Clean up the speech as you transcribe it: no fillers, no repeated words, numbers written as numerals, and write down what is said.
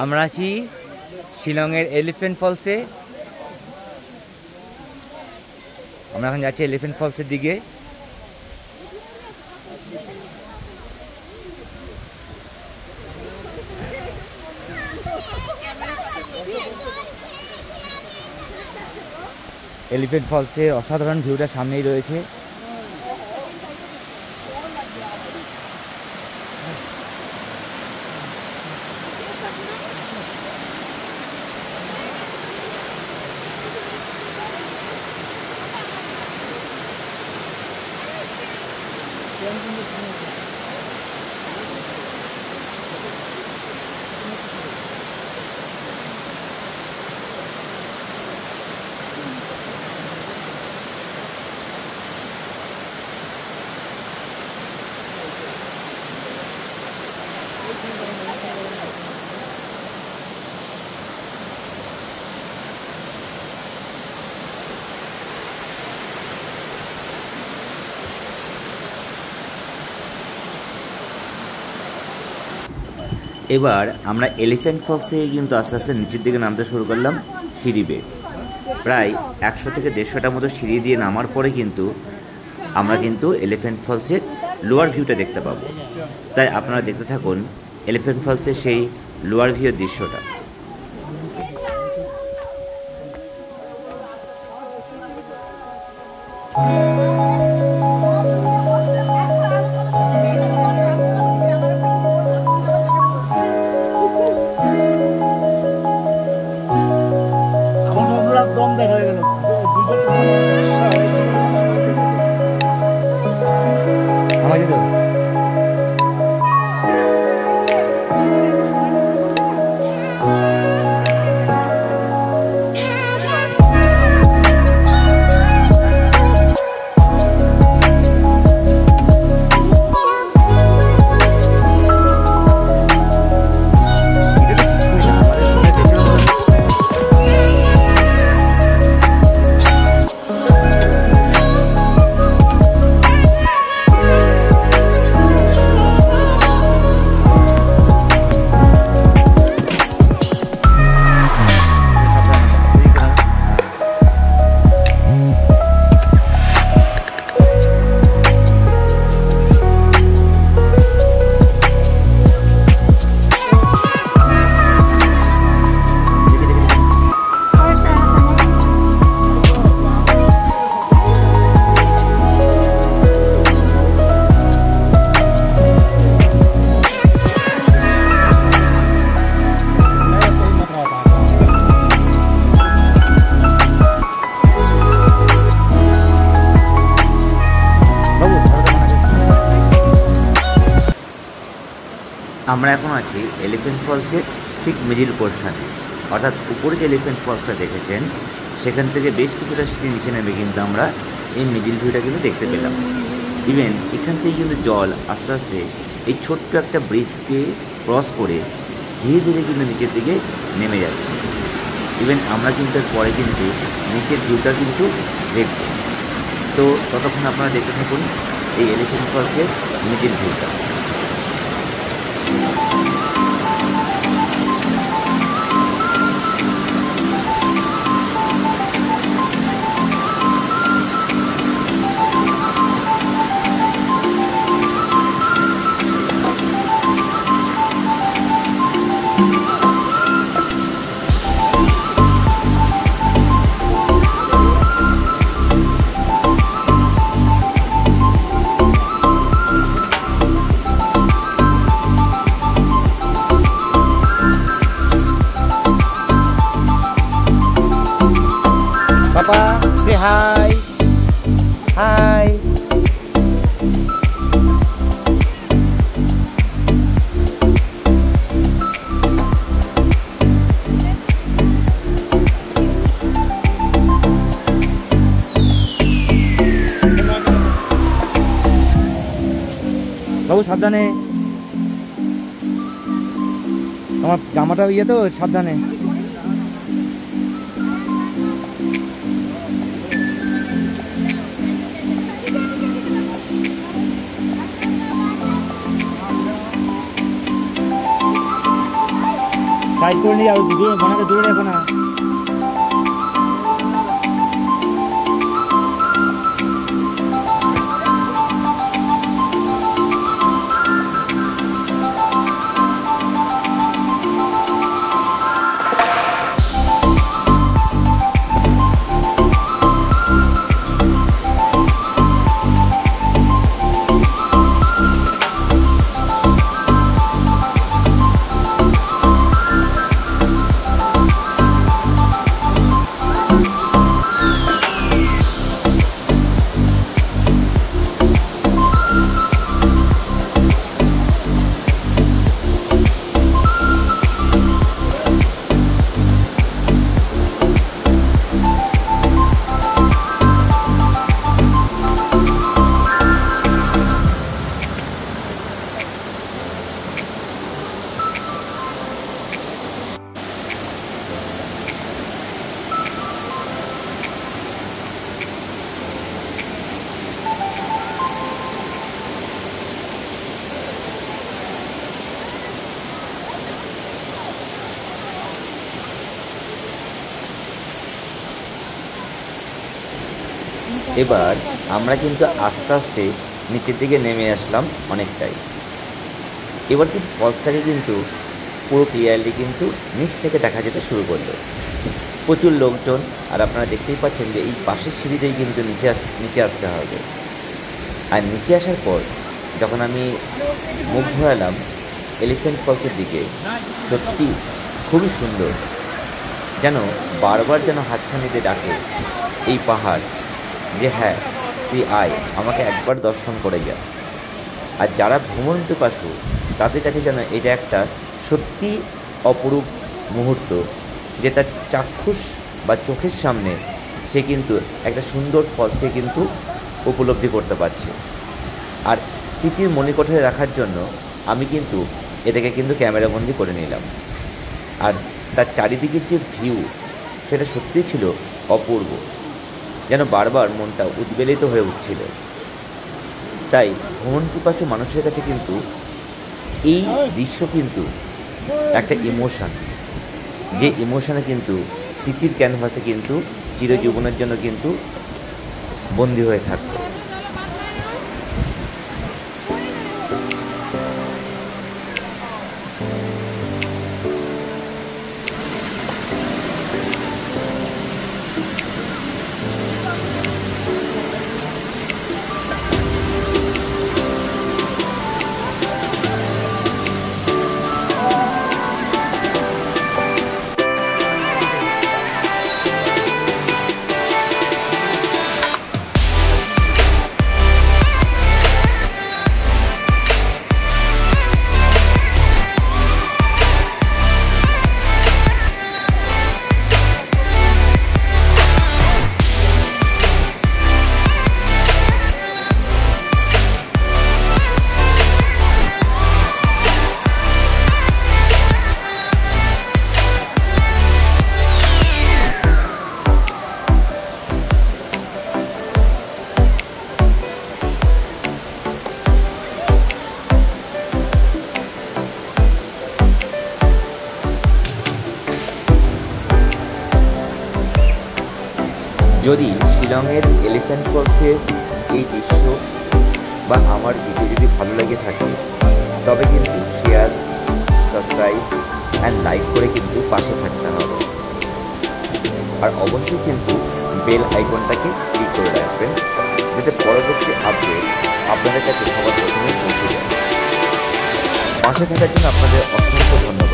আমরা আছি শিলংয়ের এলিফ্যান্ট ফলসে। আমরা এখন যাচ্ছি এলিফ্যান্ট ফলসের দিকে। এলিফ্যান্ট ফলসের অসাধারণ ভিউটা সামনেই রয়েছে। এবার আমরা এলিফ্যান্ট ফলসে কিন্তু আস্তে আস্তে নিচের দিকে নামতে শুরু করলাম সিঁড়ি বেয়ে। প্রায় 100 থেকে 150টার মতো সিঁড়ি দিয়ে নামার পরে কিন্তু আমরা কিন্তু এলিফ্যান্ট ফলসের লোয়ার ভিউটা দেখতে পাবো। তাই আপনারা দেখতে থাকুন এলিফ্যান্ট ফলসের সেই লোয়ার ভিউর দৃশ্যটা। আমরা এখন আছি এলিফ্যান্ট ফলসের ঠিক মিডিল পোর্শনে, অর্থাৎ উপরে যে এলিফ্যান্ট ফলসটা দেখেছেন সেখান থেকে বেশ কিছুটা সিঁড়ি নিচে নেমে কিন্তু আমরা এই মিডিল ভিউটা কিন্তু দেখতে পেলাম। ইভেন এখান থেকে কিন্তু জল আস্তে আস্তে এই ছোট্ট একটা ব্রিজকে ক্রস করে ধীরে ধীরে কিন্তু নিচের দিকে নেমে যাচ্ছে। ইভেন আমরা কিন্তু পরে কিন্তু নিচের ভিউটা কিন্তু দেখব। তো ততক্ষণ আপনারা দেখতে থাকুন এই এলিফ্যান্ট ফলসের মিডিল ভিউটা। Papa, say hi. Hi. বাবু সাবধানে, তোমার জামাটা ইয়ে তো, সাবধানে। সাইড করে নিয়ে যাও, দূরে বানাতে দূরে রেখো না। এবার আমরা কিন্তু আস্তে আস্তে নিচের দিকে নেমে আসলাম অনেকটাই। এবার কিন্তু ফলসটাকে কিন্তু পুরো ক্লিয়ারলি কিন্তু নিচ থেকে দেখা যেতে শুরু করলো। প্রচুর লোকজন, আর আপনারা দেখতেই পাচ্ছেন যে এই পাশের সিঁড়িতেই কিন্তু নিচে আসতে হবে। আর নিচে আসার পর যখন আমি মুখ ঘোরালাম এলিফ্যান্ট ফলসের দিকে, সত্যি খুবই সুন্দর, যেন বারবার যেন হাতছানিতে ডাকে এই পাহাড় যে হ্যাঁ তুই আয়, আমাকে একবার দর্শন করে যা। আর যারা ভ্রমণ পিপাসু তাদের কাছে যেন এটা একটা সত্যি অপরূপ মুহূর্ত, যে তার চাক্ষুষ বা চোখের সামনে সে কিন্তু একটা সুন্দর ফলসকে কিন্তু উপলব্ধি করতে পারছে। আর স্মৃতির মণিকোঠে রাখার জন্য আমি কিন্তু এটাকে কিন্তু ক্যামেরাবন্দি করে নিলাম। আর তার চারিদিকের যে ভিউ সেটা সত্যিই ছিল অপূর্ব, যেন বারবার মনটা উদ্বেলিত হয়ে উঠছিল। তাই ভ্রমণ পিপাসু মানুষের কাছে কিন্তু এই দৃশ্য কিন্তু একটা ইমোশন, যে ইমোশনে কিন্তু স্মৃতির ক্যানভাসে কিন্তু চিরজীবনের জন্য কিন্তু বন্দী হয়ে থাকবে। যদি শিলংয়ের এলিফ্যান্ট ফলসের এই দৃশ্য বা আমার ভিডিও যদি ভালো লেগে থাকে, তবে কিন্তু শেয়ার, সাবস্ক্রাইব অ্যান্ড লাইক করে কিন্তু পাশে থাকতে হবে। আর অবশ্যই কিন্তু বেল আইকনটাকে ক্লিক করে রাখবেন, যাতে পরবর্তী আপডেট আপনাদের কাছে সবার প্রথমে পৌঁছে যায়। পাশে থাকার জন্য আপনাদের অসংখ্য ধন্যবাদ।